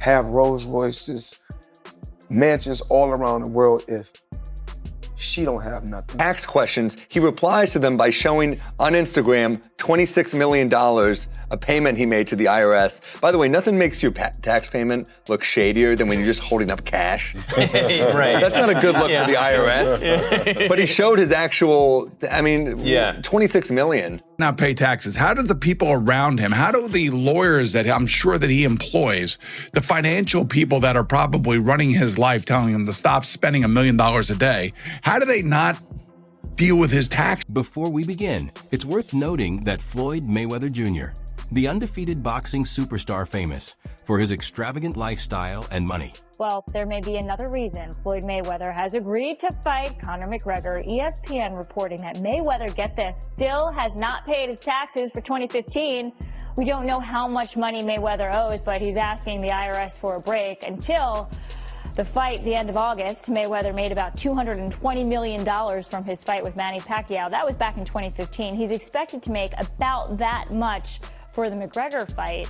have Rolls Royces, mansions all around the world if she don't have nothing. Tax questions, he replies to them by showing on Instagram $26 million, a payment he made to the IRS. By the way, nothing makes your tax payment look shadier than when you're just holding up cash. Right. That's not a good look for the IRS. But he showed his actual, I mean, 26 million. Not pay taxes. How do the people around him, how do the lawyers that I'm sure that he employs, the financial people that are probably running his life, telling him to stop spending $1 million a day, how do they not deal with his tax? Before we begin, it's worth noting that Floyd Mayweather Jr., the undefeated boxing superstar famous for his extravagant lifestyle and money. Well, there may be another reason Floyd Mayweather has agreed to fight Conor McGregor. ESPN reporting that Mayweather, get this, still has not paid his taxes for 2015. We don't know how much money Mayweather owes, but he's asking the IRS for a break. Until the fight, the end of August, Mayweather made about $220 million from his fight with Manny Pacquiao. That was back in 2015. He's expected to make about that much for the McGregor fight.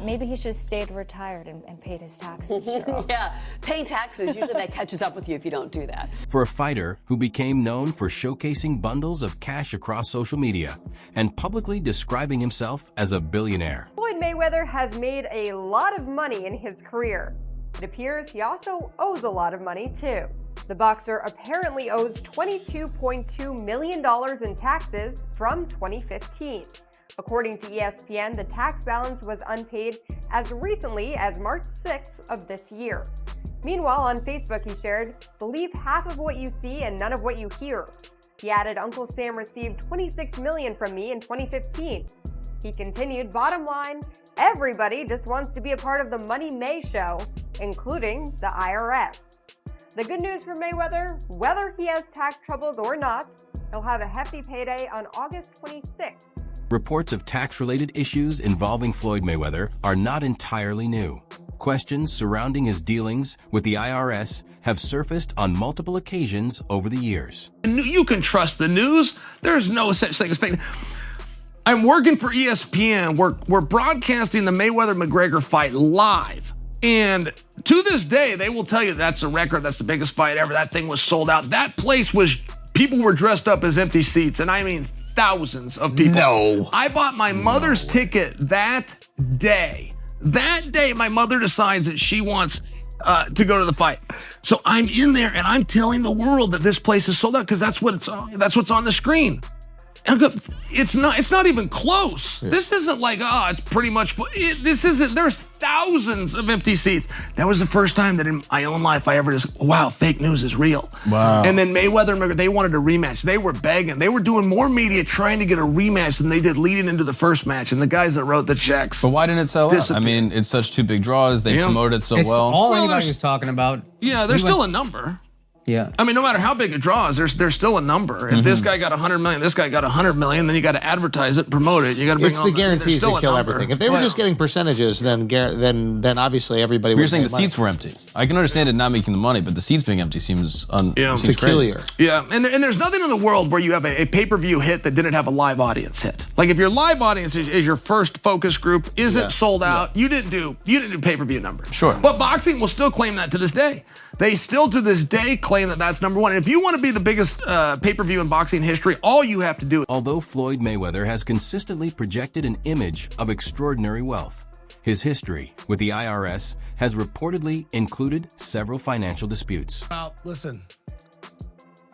Maybe he should have stayed retired and paid his taxes. Yeah, paying taxes, usually that catches up with you if you don't do that. For a fighter who became known for showcasing bundles of cash across social media and publicly describing himself as a billionaire. Floyd Mayweather has made a lot of money in his career. It appears he also owes a lot of money too. The boxer apparently owes $22.2 million in taxes from 2015. According to ESPN, the tax balance was unpaid as recently as March 6th of this year. Meanwhile, on Facebook he shared, "Believe half of what you see and none of what you hear." He added, "Uncle Sam received $26 million from me in 2015. He continued, "Bottom line, everybody just wants to be a part of the Money May show, including the IRS." The good news for Mayweather, whether he has tax troubles or not, he'll have a hefty payday on August 26th. Reports of tax-related issues involving Floyd Mayweather are not entirely new. Questions surrounding his dealings with the IRS have surfaced on multiple occasions over the years. You can trust the news. There's no such thing as fake. I'm working for ESPN. We're broadcasting the Mayweather-McGregor fight live. And to this day, they will tell you that's a record. That's the biggest fight ever. That thing was sold out. That place was, people were dressed up as empty seats. And I mean, thousands of people. No. I bought my mother's ticket that day. That day, my mother decides that she wants to go to the fight. So I'm in there and I'm telling the world that this place is sold out because that's what's on the screen. And I go, it's not even close. Yeah. This isn't like, it's pretty much, this isn't, there's thousands of empty seats. That was the first time that in my own life I ever just, wow, fake news is real. Wow. And then Mayweather, they wanted a rematch. They were begging. They were doing more media trying to get a rematch than they did leading into the first match. And the guys that wrote the checks. But why didn't it sell out? I mean, it's such two big draws. They promoted it so well. All anybody was talking about. Yeah, there's still a number. Yeah. I mean, no matter how big a draw is, there's still a number. If this guy got 100 million, this guy got 100 million, then you got to advertise it, promote it. You got to bring. It's the guarantees that kill everything. If they were just getting percentages, then obviously everybody. You're saying the seats were empty. I can understand it not making the money, but the seats being empty seems peculiar. Crazy. Yeah, and there's nothing in the world where you have a pay-per-view hit that didn't have a live audience hit. Like if your live audience is your first focus group, isn't sold out, you didn't do pay-per-view numbers. Sure. But boxing will still claim that to this day. They still to this day claim that that's number one. And if you want to be the biggest pay-per-view in boxing history, all you have to do. Although Floyd Mayweather has consistently projected an image of extraordinary wealth, his history with the IRS has reportedly included several financial disputes. Well, listen,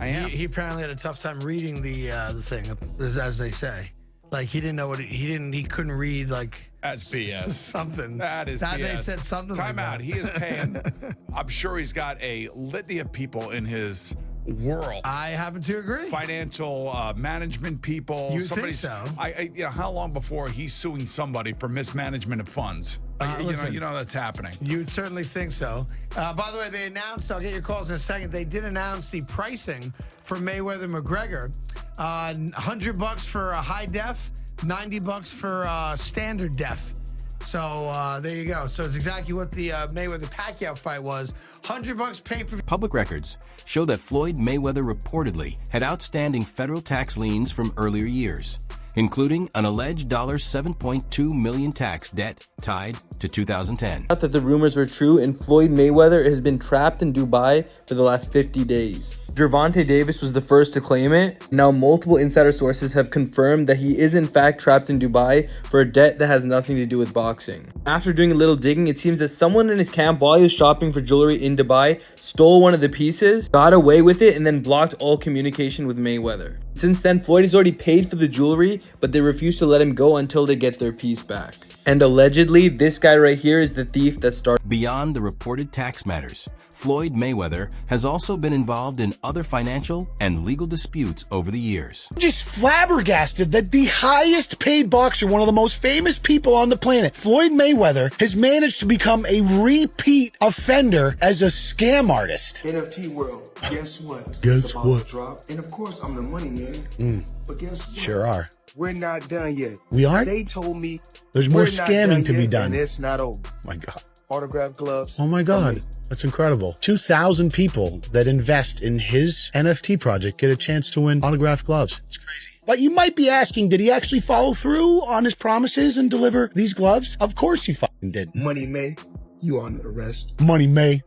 he apparently had a tough time reading the thing, as they say. Like he didn't know what he couldn't read like. That's BS. Something. That is BS. They said something Time like out. that. He is paying. I'm sure he's got a litany of people in his world. I happen to agree. Financial management people. You think so? How long before he's suing somebody for mismanagement of funds? Listen, you know that's happening. You'd certainly think so. By the way, they announced, I'll get your calls in a second, they did announce the pricing for Mayweather-McGregor. $100 for a high def, $90 for standard def. So there you go. So it's exactly what the Mayweather-Pacquiao fight was. $100 pay-per-view. Public records show that Floyd Mayweather reportedly had outstanding federal tax liens from earlier years, including an alleged $7.2 million tax debt tied to 2010. That the rumors were true, and Floyd Mayweather has been trapped in Dubai for the last 50 days. Gervonta Davis was the first to claim it. Now multiple insider sources have confirmed that he is in fact trapped in Dubai for a debt that has nothing to do with boxing. After doing a little digging, it seems that someone in his camp, while he was shopping for jewelry in Dubai, stole one of the pieces, got away with it, and then blocked all communication with Mayweather. Since then, Floyd has already paid for the jewelry, but they refuse to let him go until they get their piece back. And allegedly, this guy right here is the thief that started. Beyond the reported tax matters, Floyd Mayweather has also been involved in other financial and legal disputes over the years. I'm just flabbergasted that the highest paid boxer, one of the most famous people on the planet, Floyd Mayweather, has managed to become a repeat offender as a scam artist. NFT world, guess what? Guess what? Drop. And of course, I'm the money man. But guess what? Sure are. We're not done yet. We aren't? They told me there's more we're not scamming to be yet, done. And it's not over. My God. Autograph gloves. Oh my God. That's incredible. 2,000 people that invest in his NFT project get a chance to win autographed gloves. It's crazy. But you might be asking, did he actually follow through on his promises and deliver these gloves? Of course he fucking did. Money May, you all know the rest. Money May,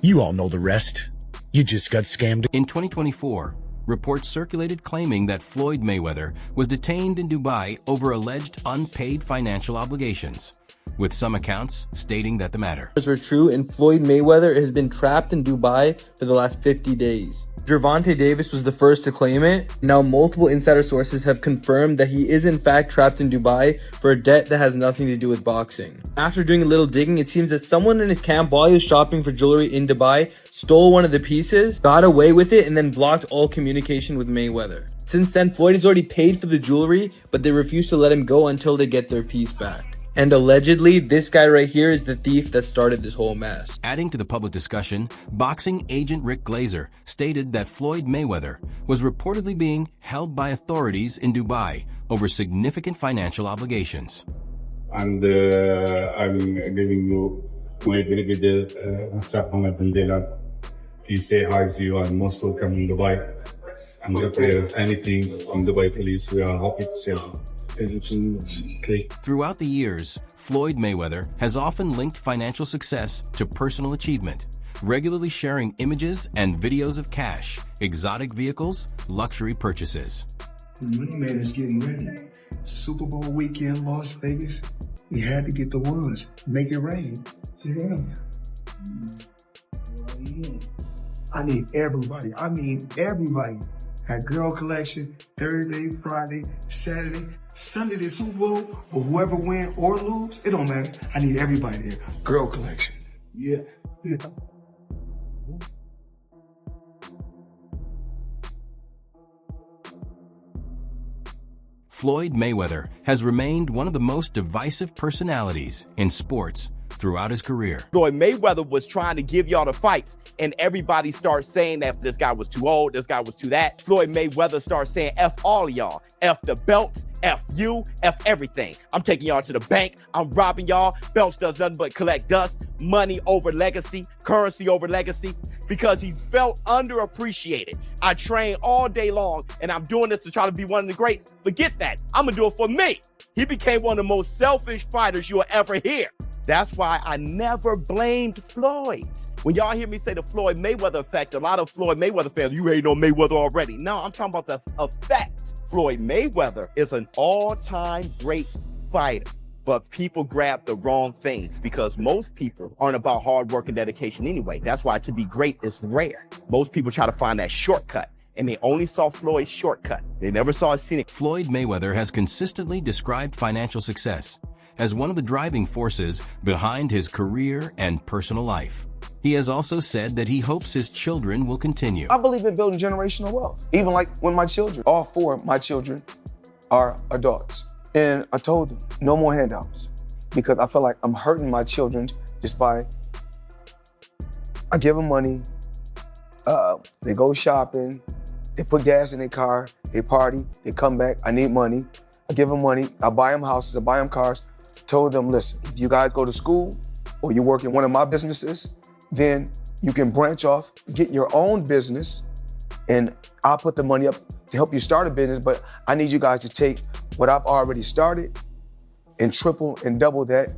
you all know the rest. You just got scammed. In 2024, reports circulated claiming that Floyd Mayweather was detained in Dubai over alleged unpaid financial obligations, with some accounts stating that the matter Were true, and Floyd Mayweather has been trapped in Dubai for the last 50 days. Gervonta Davis was the first to claim it. Now multiple insider sources have confirmed that he is in fact trapped in Dubai for a debt that has nothing to do with boxing. After doing a little digging, it seems that someone in his camp, while he was shopping for jewelry in Dubai, stole one of the pieces, got away with it, and then blocked all communication with Mayweather. Since then, Floyd has already paid for the jewelry, but they refuse to let him go until they get their piece back. And allegedly, this guy right here is the thief that started this whole mess. Adding to the public discussion, boxing agent Rick Glazer stated that Floyd Mayweather was reportedly being held by authorities in Dubai over significant financial obligations. And I'm giving you my very good Mr. Mandela. Please say hi to you and most welcome in Dubai. And if there is anything on Dubai police, we are happy to say hello. Throughout the years, Floyd Mayweather has often linked financial success to personal achievement, regularly sharing images and videos of cash, exotic vehicles, luxury purchases. The money man is getting ready. Super Bowl weekend, Las Vegas. We had to get the ones. Make it rain. Yeah. I need everybody. I mean everybody. Had girl collection Thursday, Friday, Saturday, Sunday, the Super Bowl, or whoever win or lose, it don't matter. I need everybody there. Girl collection. Yeah. Floyd Mayweather has remained one of the most divisive personalities in sports throughout his career. Floyd Mayweather was trying to give y'all the fights, and everybody starts saying that this guy was too old, this guy was too that. Floyd Mayweather starts saying F all of y'all. F the belts, F you, F everything. I'm taking y'all to the bank, I'm robbing y'all. Belts does nothing but collect dust, money over legacy, currency over legacy, because he felt underappreciated. I train all day long, and I'm doing this to try to be one of the greats. Forget that, I'm gonna do it for me. He became one of the most selfish fighters you'll ever hear. That's why I never blamed Floyd. When y'all hear me say the Floyd Mayweather effect, a lot of Floyd Mayweather fans, you ain't no Mayweather already. No, I'm talking about the effect. Floyd Mayweather is an all-time great fighter, but people grab the wrong things because most people aren't about hard work and dedication anyway. That's why to be great is rare. Most people try to find that shortcut, and they only saw Floyd's shortcut. They never saw his scenic. Floyd Mayweather has consistently described financial success as one of the driving forces behind his career and personal life. He has also said that he hopes his children will continue. I believe in building generational wealth. Even like when my children, all four of my children are adults. And I told them, no more handouts. Because I feel like I'm hurting my children just by, I give them money, they go shopping, they put gas in their car, they party, they come back, I need money. I give them money, I buy them houses, I buy them cars. Told them, listen, if you guys go to school or you work in one of my businesses, then you can branch off, get your own business, and I'll put the money up to help you start a business, but I need you guys to take what I've already started and triple and double that.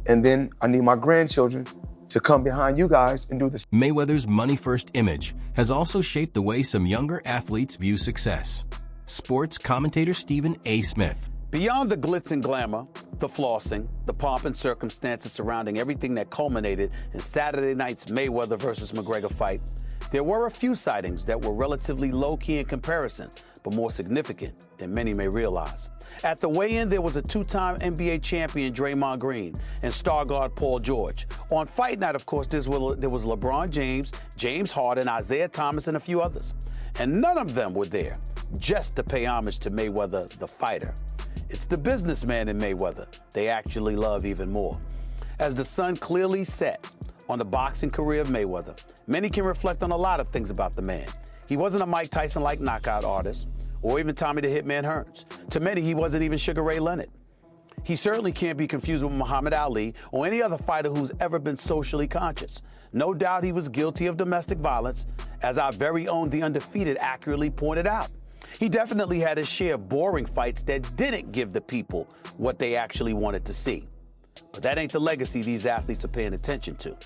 And then I need my grandchildren to come behind you guys and do this. Mayweather's money-first image has also shaped the way some younger athletes view success. Sports commentator Stephen A. Smith. Beyond the glitz and glamour, the flossing, the pomp and circumstances surrounding everything that culminated in Saturday night's Mayweather versus McGregor fight, there were a few sightings that were relatively low-key in comparison, but more significant than many may realize. At the weigh-in, there was a two-time NBA champion, Draymond Green, and star guard Paul George. On fight night, of course, there was LeBron James, James Harden, Isaiah Thomas, and a few others. And none of them were there just to pay homage to Mayweather, the fighter. It's the businessman in Mayweather they actually love even more. As the sun clearly set on the boxing career of Mayweather, many can reflect on a lot of things about the man. He wasn't a Mike Tyson-like knockout artist, or even Tommy the Hitman Hearns. To many, he wasn't even Sugar Ray Leonard. He certainly can't be confused with Muhammad Ali or any other fighter who's ever been socially conscious. No doubt he was guilty of domestic violence, as our very own The Undefeated accurately pointed out. He definitely had his share of boring fights that didn't give the people what they actually wanted to see. But that ain't the legacy these athletes are paying attention to.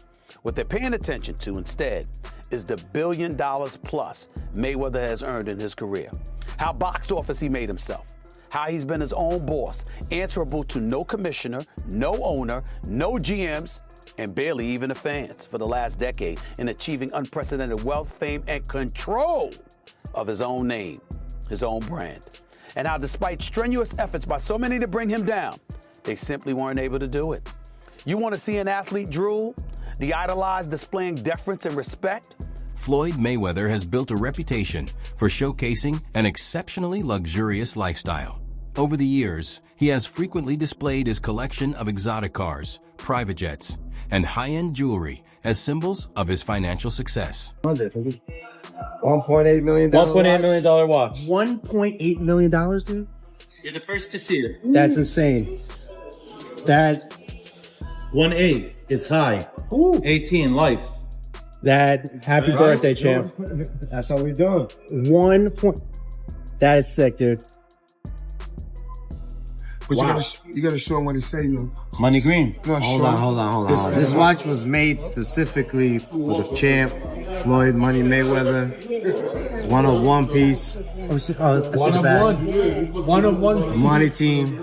What they're paying attention to instead is the $1 billion plus Mayweather has earned in his career. How box office he made himself. How he's been his own boss, answerable to no commissioner, no owner, no GMs, and barely even the fans for the last decade in achieving unprecedented wealth, fame, and control of his own name, his own brand. And how despite strenuous efforts by so many to bring him down, they simply weren't able to do it. You want to see an athlete drool? The idolized displaying deference and respect? Floyd Mayweather has built a reputation for showcasing an exceptionally luxurious lifestyle. Over the years, he has frequently displayed his collection of exotic cars, private jets, and high-end jewelry as symbols of his financial success. $1.8 million. $1.8 million watch. $1.8 million, dude? You're the first to see it. That's insane. That 1.8 is high. 18 life. That happy birthday, champ. That's how we doing. That is sick, dude. But you gotta show him what he say, you know. Money green. Hold on. This watch was made specifically for the champ, Floyd Money Mayweather. 1 of 1 piece. One of one. Money team.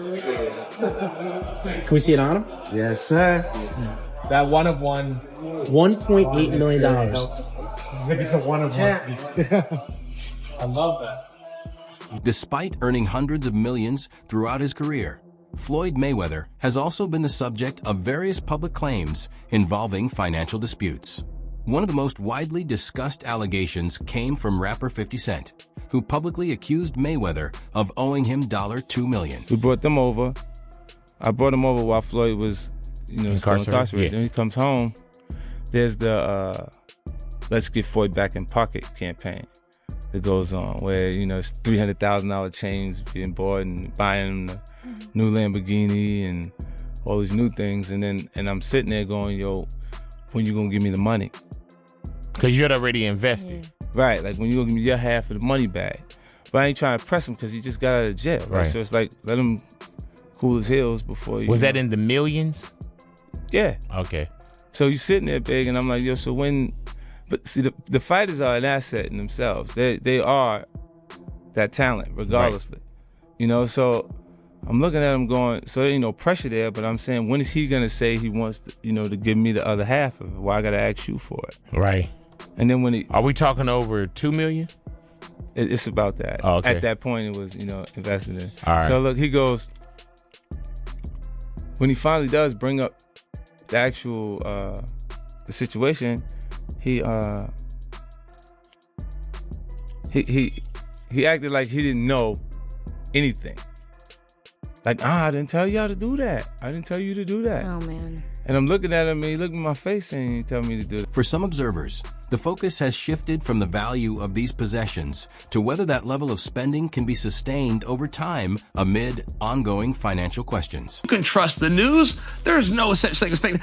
Can we see it on him? Yes, sir. That 1 of 1. $1.8 million. It's a 1 of 1. I love that. Despite earning hundreds of millions throughout his career, Floyd Mayweather has also been the subject of various public claims involving financial disputes. One of the most widely discussed allegations came from rapper 50 Cent, who publicly accused Mayweather of owing him $2 million. We brought them over. I brought him over while Floyd was, still incarcerated. Yeah. Then he comes home. There's the Let's Get Floyd Back in Pocket campaign that goes on, where it's $300,000 chains being bought and buying him the new Lamborghini and all these new things, and I'm sitting there going, yo, when you gonna give me the money? Because you had already invested. Right, like when you gonna give me your half of the money back? But I ain't trying to press him because he just got out of jail, right? So it's like, let him cool his heels before you. Was that in the millions? Yeah. Okay. So you sitting there big, and I'm like, yo, so when? But see, the fighters are an asset in themselves. They are that talent, regardlessly. Right. So I'm looking at him going, so there ain't no pressure there, but I'm saying, when is he gonna say he wants to, to give me the other half of it? Why I gotta ask you for it? Right. And then when are we talking over $2 million? It's about that. Oh, okay. At that point, it was, invested in. All right. So look, he goes, when he finally does bring up the actual, the situation, he acted like he didn't know anything. Like, I didn't tell y'all to do that. I didn't tell you to do that. Oh, man. And I'm looking at him, and he looked in my face and he told me to do it. For some observers, the focus has shifted from the value of these possessions to whether that level of spending can be sustained over time amid ongoing financial questions. You can trust the news. There's no such thing as fake.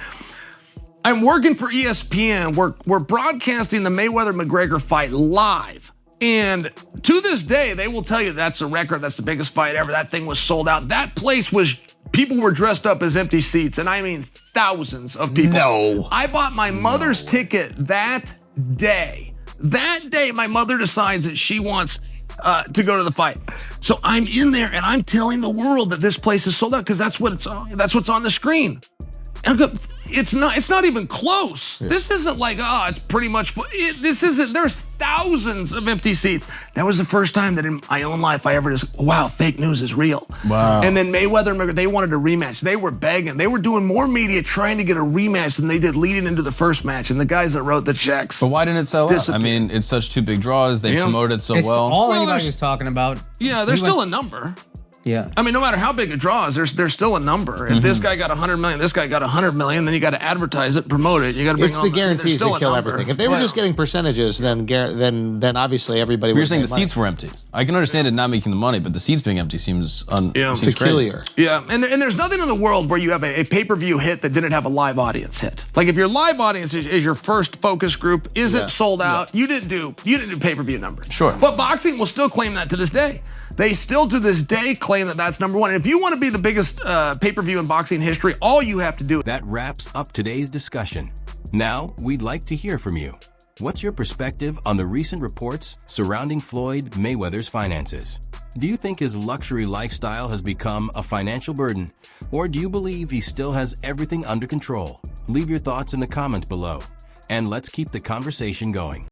I'm working for ESPN. We're broadcasting the Mayweather-McGregor fight live And to this day, they will tell you that's a record. That's the biggest fight ever. That thing was sold out. That place was, people were dressed up as empty seats. And I mean thousands of people. No. I bought my mother's ticket that day. That day, my mother decides that she wants to go to the fight. So I'm in there and I'm telling the world that this place is sold out because that's what's on the screen. And I go, it's not even close. Yeah. This isn't like, it's pretty much, this isn't, there's thousands of empty seats. That was the first time that in my own life I ever just, wow, fake news is real. Wow. And then Mayweather and McGregor, they wanted a rematch. They were begging. They were doing more media trying to get a rematch than they did leading into the first match. And the guys that wrote the checks. But why didn't it sell out? I mean, it's such two big draws. They promoted it so it's well. All anybody was talking about. Yeah, there's still a number. Yeah. I mean, no matter how big a draw is, there's still a number. If this guy got 100 million, this guy got 100 million, then you got to advertise it, promote it. You got to bring it's the guarantees that kill everything. If they were just getting percentages, then obviously everybody would. You're saying the seats were empty. I can understand it not making the money, but the seats being empty seems peculiar. Crazy. Yeah, and there's nothing in the world where you have a pay-per-view hit that didn't have a live audience hit. Like if your live audience is your first focus group, isn't sold out, you didn't do pay-per-view numbers. Sure. But boxing will still claim that to this day. They still to this day claim that that's number one. And if you want to be the biggest pay-per-view in boxing history, all you have to do. That wraps up today's discussion. Now, we'd like to hear from you. What's your perspective on the recent reports surrounding Floyd Mayweather's finances? Do you think his luxury lifestyle has become a financial burden? Or do you believe he still has everything under control? Leave your thoughts in the comments below. And let's keep the conversation going.